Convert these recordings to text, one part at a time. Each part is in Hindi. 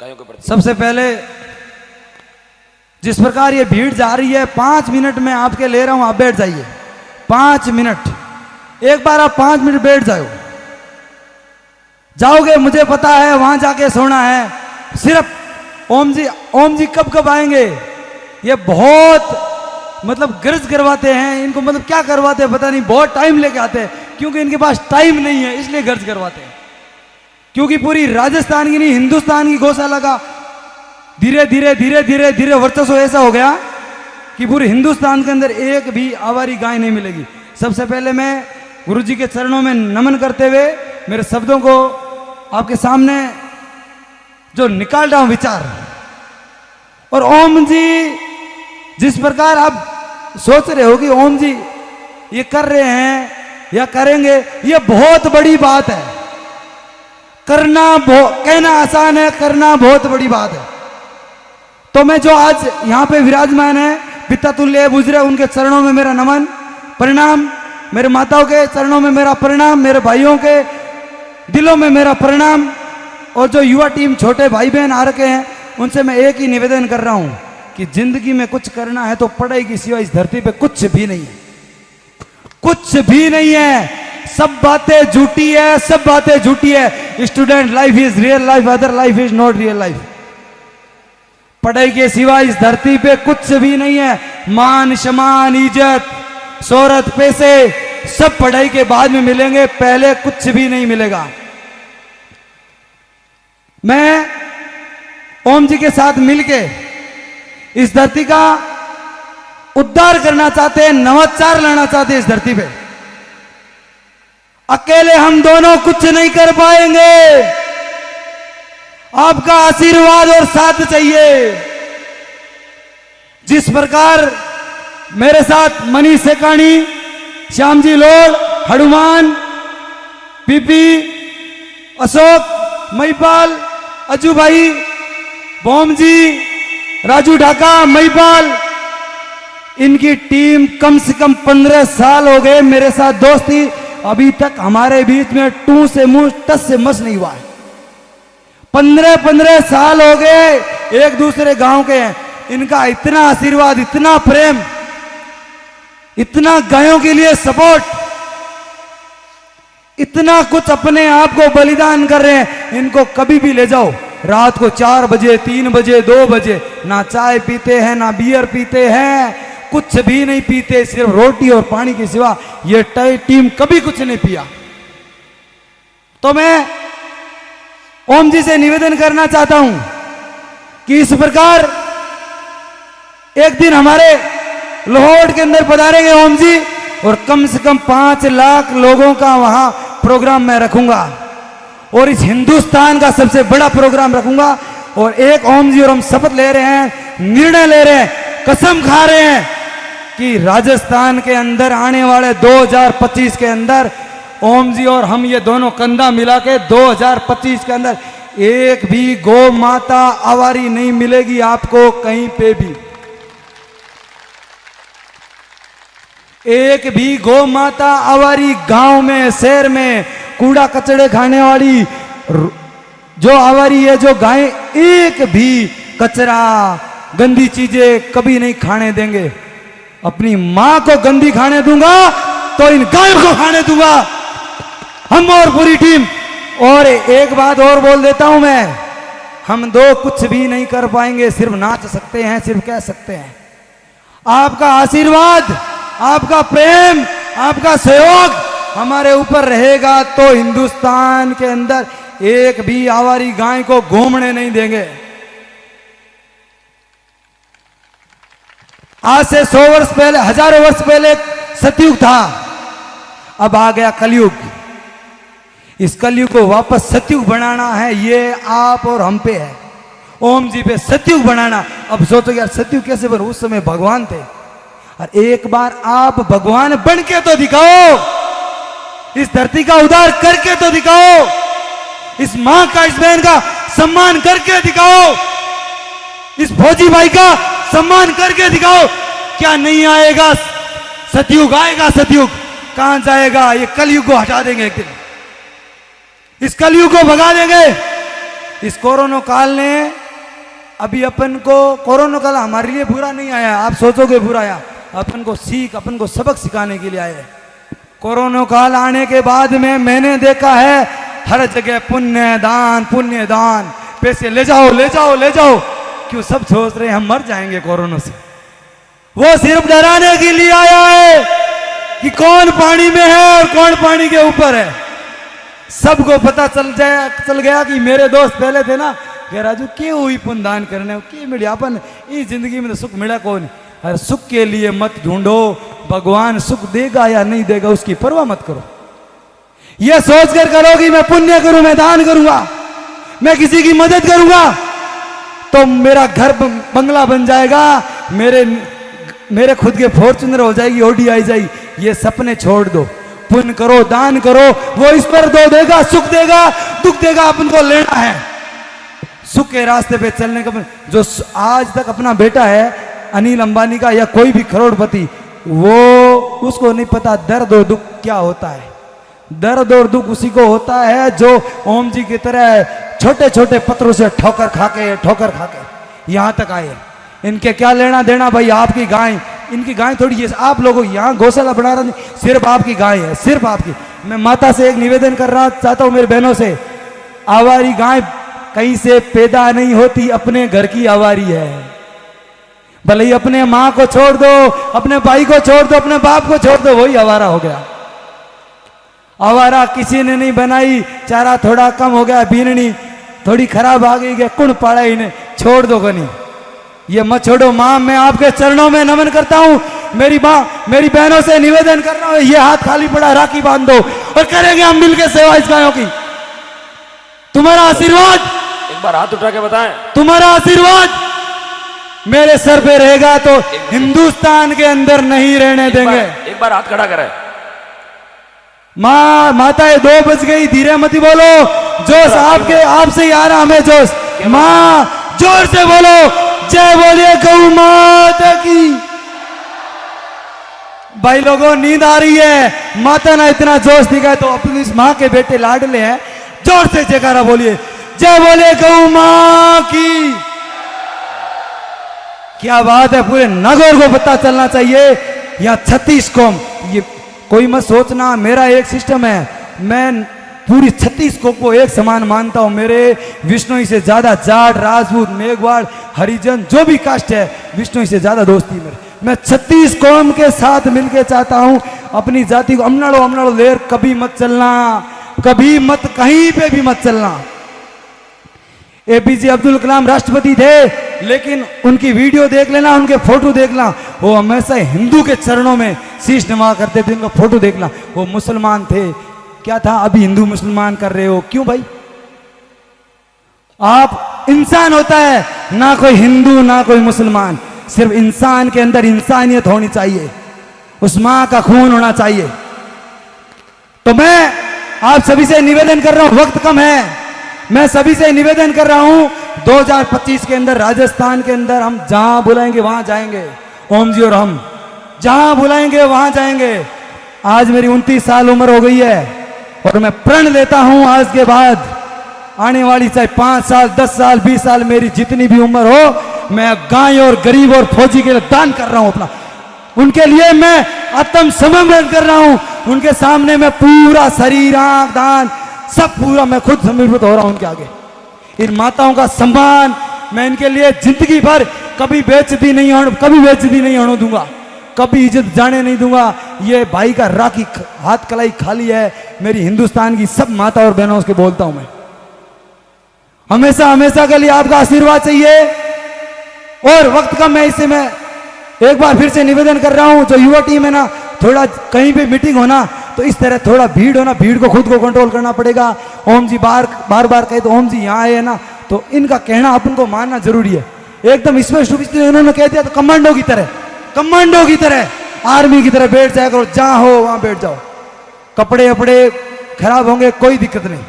गायों के प्रति। सबसे पहले जिस प्रकार ये भीड़ जा रही है, 5 मिनट में आपके ले रहा हूं, आप बैठ जाइए। 5 मिनट, एक बार आप 5 मिनट बैठ जाओगे, मुझे पता है वहां जाके सोना है। सिर्फ ओम जी कब कब आएंगे, ये बहुत मतलब गर्ज करवाते हैं इनको, मतलब क्या करवाते हैं पता नहीं, बहुत टाइम लेके आते हैं, क्योंकि इनके पास टाइम नहीं है इसलिए गर्ज करवाते हैं। क्योंकि पूरी राजस्थान की नहीं, हिंदुस्तान की गौशाला का धीरे धीरे वर्चस्व ऐसा हो गया कि पूरे हिंदुस्तान के अंदर एक भी आवारी गाय नहीं मिलेगी। सबसे पहले मैं गुरु जी के चरणों में नमन करते हुए मेरे शब्दों को आपके सामने जो निकाल रहा हूं विचार, और ओम जी जिस प्रकार आप सोच रहे हो कि ओम जी ये कर रहे हैं या करेंगे, ये बहुत बड़ी बात है। कहना आसान है, करना बहुत बड़ी बात है। तो मैं जो आज यहां पे विराजमान है, पिता तुल्य बुजुर्ग, उनके चरणों में मेरा नमन प्रणाम, मेरे माताओं के चरणों में मेरा प्रणाम, मेरे भाइयों के दिलों में मेरा प्रणाम, और जो युवा टीम छोटे भाई बहन आ रखे हैं उनसे मैं एक ही निवेदन कर रहा हूं कि जिंदगी में कुछ करना है तो पढ़ाई की सिवा इस धरती पे कुछ भी नहीं है, कुछ भी नहीं है। सब बातें झूठी है, सब बातें झूठी है। Student life is real life, other life is not real life. पढ़ाई के सिवा इस धरती पे कुछ भी नहीं है। मान सम्मान इज्जत शोहरत पैसे सब पढ़ाई के बाद में मिलेंगे, पहले कुछ भी नहीं मिलेगा। मैं ओम जी के साथ मिलके इस धरती का उद्धार करना चाहते हैं, नवाचार लाना चाहते हैं इस धरती पे। अकेले हम दोनों कुछ नहीं कर पाएंगे, आपका आशीर्वाद और साथ चाहिए। जिस प्रकार मेरे साथ मनीष सेकानी, श्याम जी लोड़, हनुमान, पीपी, अशोक, महिपाल, अजू भाई, बॉम जी, राजू ढाका, महिपाल, इनकी टीम कम से कम 15 साल हो गए मेरे साथ दोस्ती, अभी तक हमारे बीच में टू से मुंह टस से मस नहीं हुआ है। 15 साल हो गए, एक दूसरे गांव के हैं। इनका इतना आशीर्वाद, इतना प्रेम, इतना गायों के लिए सपोर्ट, इतना कुछ अपने आप को बलिदान कर रहे हैं। इनको कभी भी ले जाओ, रात को 4 बजे, 3 बजे, 2 बजे, ना चाय पीते हैं, ना बियर पीते हैं, कुछ भी नहीं पीते, सिर्फ रोटी और पानी के सिवा ये टीम कभी कुछ नहीं पिया। तो मैं ओम जी से निवेदन करना चाहता हूं कि इस प्रकार एक दिन हमारे लाहौर के अंदर पधारेंगे ओम जी, और कम से कम 5 लाख लोगों का वहां प्रोग्राम मैं रखूंगा, और इस हिंदुस्तान का सबसे बड़ा प्रोग्राम रखूंगा। और एक ओम जी और हम शपथ ले रहे हैं, निर्णय ले रहे हैं, कसम खा रहे हैं कि राजस्थान के अंदर आने वाले 2025 के अंदर ओम जी और हम ये दोनों कंधा मिला के 2025 के अंदर एक भी गौ माता आवारी नहीं मिलेगी आपको कहीं पे भी। एक भी गौ माता आवारी गांव में, शहर में कूड़ा कचड़े खाने वाली जो आवारी है, जो गाय, एक भी कचरा गंदी चीजें कभी नहीं खाने देंगे। अपनी मां को गंदी खाने दूंगा तो इन गायों को खाने दूंगा, हम और पूरी टीम। और एक बात और बोल देता हूं मैं, हम दो कुछ भी नहीं कर पाएंगे, सिर्फ नाच सकते हैं, सिर्फ कह सकते हैं। आपका आशीर्वाद, आपका प्रेम, आपका सहयोग हमारे ऊपर रहेगा तो हिंदुस्तान के अंदर एक भी आवारी गाय को घूमने नहीं देंगे। आज से 100 वर्ष पहले, हजारों वर्ष पहले सतयुग था, अब आ गया कलयुग। इस कलयुग को वापस सतयुग बनाना है, ये आप और हम पे है, ओम जी पे सतयुग बनाना। अब सोचो यार सतयुग कैसे बने, उस समय भगवान थे, और एक बार आप भगवान बन के तो दिखाओ, इस धरती का उद्धार करके तो दिखाओ, इस मां का, इस बहन का सम्मान करके दिखाओ, इस फौजी भाई का सम्मान करके दिखाओ। क्या नहीं आएगा सतयुग? आएगा सतयुग। कहां जाएगा? ये कलयुग को हटा देंगे एक दिन, इस कलयुग को भगा देंगे, इस कोरोना काल ने अभी अपन को, कोरोना काल हमारे लिए बुरा नहीं आया, आप सोचोगे बुरा आया, अपन को सीख, अपन को सबक सिखाने के लिए आया है। कोरोना काल आने के बाद में मैंने देखा है हर जगह पुण्य दान, पैसे ले जाओ ले जाओ ले जाओ। क्यों सब सोच रहे हैं हम मर जाएंगे कोरोना से। वो सिर्फ डराने के लिए आया है कि कौन पानी में है और कौन पानी के ऊपर है। सबको पता चल गया कि मेरे दोस्त पहले थे ना कि राजू क्यों हुई पुण्य दान करने क्यों मिली, अपन इस जिंदगी में तो सुख मिला कौन। हर सुख के लिए मत ढूंढो, भगवान सुख देगा या नहीं देगा उसकी परवाह मत करो। यह सोचकर करो कि मैं पुण्य करूं, मैं दान करूंगा, मैं किसी की मदद करूंगा तो मेरा घर बंगला बन जाएगा, मेरे खुद के फॉर्च्यूनर हो जाएगी, ओडी आई जाएगी। ये सपने छोड़ दो, पुण्य करो, दान करो, वो इस पर दो देगा, सुख देगा, दुख देगा, अपन को लेना है। सुख के रास्ते पे चलने का जो आज तक अपना बेटा है अनिल अंबानी का या कोई भी करोड़पति, वो उसको नहीं पता दर्द और दुख क्या होता है। दर्द और दुख उसी को होता है जो ओम जी की तरह छोटे छोटे पत्थरों से ठोकर खाके यहां तक आए। इनके क्या लेना देना भाई, आपकी गाय, इनकी गाय थोड़ी है, आप लोगों यहाँ गौशाला बना रहा नहीं, सिर्फ आपकी गाय है, सिर्फ आपकी। मैं माता से एक निवेदन करना चाहता हूं, मेरी बहनों से, आवारी गाय कहीं से पैदा नहीं होती, अपने घर की आवारी है। भले ही अपने माँ को छोड़ दो, अपने भाई को छोड़ दो, अपने बाप को छोड़ दो, वही आवारा हो गया। आवारा किसी ने नहीं बनाई, चारा थोड़ा कम हो गया, बीननी थोड़ी खराब आ गई, कुण पाड़ा इन्हें, छोड़ दो गनी, ये मत छोड़ो। माँ मैं आपके चरणों में नमन करता हूँ, मेरी माँ मेरी बहनों से निवेदन कर रहा हूँ, ये हाथ खाली पड़ा राखी बांध दो और करेंगे हम मिलकर सेवा इस गायों की। तुम्हारा आशीर्वाद, एक बार हाथ उठा के बताएं, तुम्हारा आशीर्वाद मेरे सर पे रहेगा तो हिंदुस्तान के अंदर नहीं रहने देंगे। एक बार हाथ खड़ा करें। माँ माताएं 2 बज गई, धीरे मत बोलो, जोश आपके आपसे ही आ रहा हमें जोश। माँ जोर से बोलो, जय बोलिए गौ माता की। भाई लोगों नींद आ रही है, माता ना इतना जोश दिखाए तो अपनी इस माँ के बेटे लाडले हैं, जोर से जयकारा बोलिए, जय बोलिए गौ माँ की। क्या बात है, पूरे नगर को पता चलना चाहिए यहाँ 36 कौम, ये कोई मत सोचना मेरा एक सिस्टम है, मैं पूरी 36 कौम को एक समान मानता हूं। मेरे विष्णु से ज्यादा जाट, राजपूत, मेघवाड़, हरिजन जो भी कास्ट है, विष्णु से ज्यादा दोस्ती मेरे। मैं 36 कौम के साथ मिलके चाहता हूं अपनी जाति को। अमनाड़ो लेर कभी मत चलना, कभी मत, कहीं पे भी मत चलना। एपीजे अब्दुल कलाम राष्ट्रपति थे, लेकिन उनकी वीडियो देख लेना, उनके फोटो देखना, वो हमेशा हिंदू के चरणों में शीश नवा करते थे, उनका फोटो देखना। वो मुसलमान थे, क्या था, अभी हिंदू मुसलमान कर रहे हो, क्यों भाई? आप इंसान होता है, ना कोई हिंदू ना कोई मुसलमान, सिर्फ इंसान के अंदर इंसानियत होनी चाहिए, उस मां का खून होना चाहिए। तो मैं आप सभी से निवेदन कर रहा हूं, वक्त कम है, मैं सभी से निवेदन कर रहा हूं 2025 के अंदर राजस्थान के अंदर हम जहां बुलाएंगे वहां जाएंगे, ओम जी और हम जहां बुलाएंगे वहां जाएंगे। आज मेरी 29 साल उम्र हो गई है और मैं प्रण लेता हूं आज के बाद आने वाली चाहे 5 साल, 10 साल, 20 साल, मेरी जितनी भी उम्र हो, मैं गाय और गरीब और फौजी के लिए दान कर रहा हूं अपना। उनके लिए मैं आत्मसमर्पण कर रहा हूं, उनके सामने मैं पूरा शरीर, आंख, दान सब पूरा मैं खुद समर्पित हो रहा हूं उनके आगे। इन माताओं का सम्मान मैं इनके लिए जिंदगी भर कभी बेइज्जती नहीं होने दूंगा, कभी इज्जत जाने नहीं दूंगा। ये भाई का राखी हाथ कलाई खाली है, मेरी हिंदुस्तान की सब माता और बहनों के बोलता हूं मैं, हमेशा हमेशा के लिए आपका आशीर्वाद चाहिए। और वक्त कम है, इससे मैं एक बार फिर से निवेदन कर रहा हूं, जो युवा टीम है ना, थोड़ा कहीं पे मीटिंग होना तो इस तरह थोड़ा भीड़ होना, भीड़ को खुद को कंट्रोल करना पड़ेगा। ओम जी बार बार कहे तो ओम जी यहाँ आए ना, तो इनका कहना अपन को मानना जरूरी है। एकदम स्पष्ट रूप से उन्होंने कह दिया तो कमांडो की तरह आर्मी की तरह बैठ जाया करो, जहां हो वहां बैठ जाओ। कपड़े वपड़े खराब होंगे कोई दिक्कत नहीं,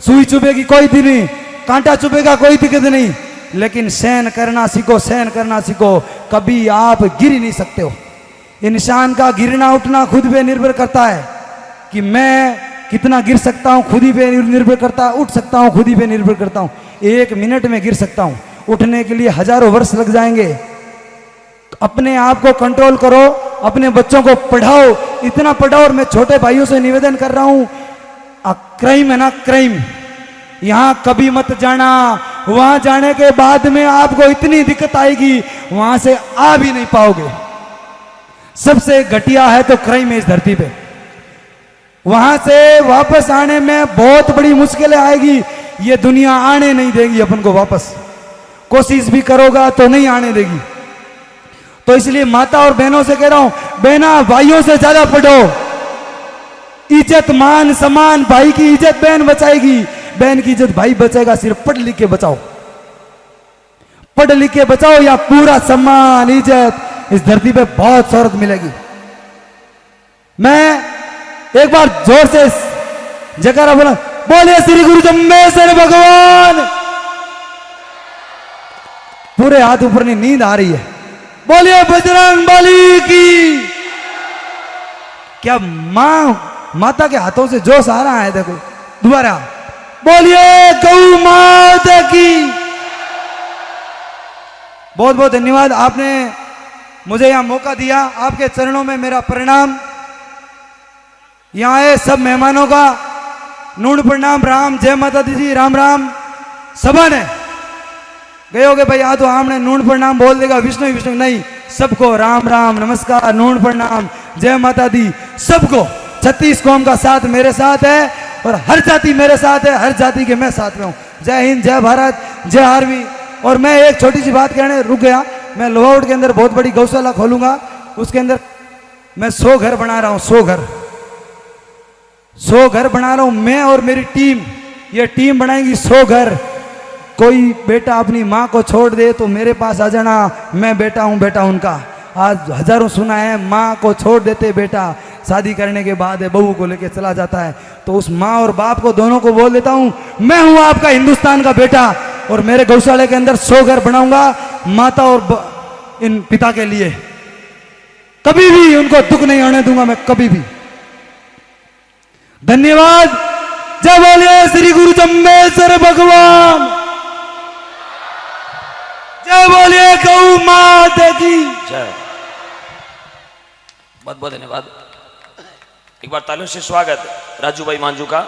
सुई चुभेगी कोई दिक्कत नहीं, कांटा चुभेगा कोई दिक्कत नहीं, लेकिन सहन करना सीखो। कभी आप गिर ही नहीं सकते हो। इंसान का गिरना उठना खुद पे निर्भर करता है कि मैं कितना गिर सकता हूं, खुद ही पे निर्भर करता है, उठ सकता हूं खुद ही पे निर्भर करता हूं। 1 मिनट में गिर सकता हूं, उठने के लिए हजारों वर्ष लग जाएंगे। अपने आप को कंट्रोल करो, अपने बच्चों को पढ़ाओ, इतना पढ़ाओ। और मैं छोटे भाइयों से निवेदन कर रहा हूं, क्राइम है ना, क्राइम, यहां कभी मत जाना। वहां जाने के बाद में आपको इतनी दिक्कत आएगी, वहां से आ भी नहीं पाओगे। सबसे घटिया है तो क्राइम है इस धरती पे। वहां से वापस आने में बहुत बड़ी मुश्किलें आएगी। ये दुनिया आने नहीं देगी अपन को वापस, कोशिश भी करोगा तो नहीं आने देगी। तो इसलिए माता और बहनों से कह रहा हूं, बहना भाइयों से ज्यादा पढ़ो। इज्जत मान सम्मान, भाई की इज्जत बहन बचाएगी, बहन की इज्जत भाई बचाएगा। सिर्फ पढ़ लिख के बचाओ, पढ़ लिख के बचाओ, या पूरा सम्मान इज्जत इस धरती पे बहुत शोहरत मिलेगी। मैं एक बार जोर से जयकारा बोला, बोले श्री गुरु जम्बेश्वर भगवान। पूरे हाथ ऊपर नहीं, नींद आ रही है। बोलिए बजरंग बली की। क्या माता के हाथों से जोश आ रहा है, देखो दोबारा बोलिए गौ माता की। बहुत बहुत धन्यवाद, आपने मुझे यहां मौका दिया। आपके चरणों में मेरा प्रणाम। यहां आए सब मेहमानों का नून प्रणाम, राम जय माता दी जी, राम राम। सभा ने गए होगे भाई, आ तो हमने नून प्रणाम बोल देगा, विष्णु विष्णु नहीं, सबको राम राम नमस्कार नून प्रणाम जय माता दी सबको। 36 कौम का साथ मेरे साथ है और हर जाति मेरे साथ है, हर जाति के मैं साथ में हूं। जय हिंद, जय भारत, जय आर्मी। और मैं एक छोटी सी बात कहने रुक गया, मैं लोहाउट के अंदर बहुत बड़ी गौशाला खोलूंगा, उसके अंदर मैं 100 घर बना रहा हूं, 100 घर, 100 घर बना रहा हूं मैं और मेरी टीम। ये टीम बनाएगी 100 घर। कोई बेटा अपनी माँ को छोड़ दे तो मेरे पास आ जाना, मैं बेटा हूं, बेटा उनका। आज हजारों सुना है, माँ को छोड़ देते बेटा, शादी करने के बाद बहू को लेके चला जाता है। तो उस माँ और बाप को दोनों को बोल देता हूं, मैं हूं आपका हिंदुस्तान का बेटा, और मेरे गौशाले के अंदर 100 घर बनाऊंगा माता और इन पिता के लिए। कभी भी उनको दुख नहीं आने दूंगा मैं, कभी भी। धन्यवाद। जय बोलिए श्री गुरु जम्बेश्वर भगवान, जय बोलिए गौ माता की जय। बहुत बहुत धन्यवाद। एक बार तालियों से स्वागत राजू भाई मांझू का।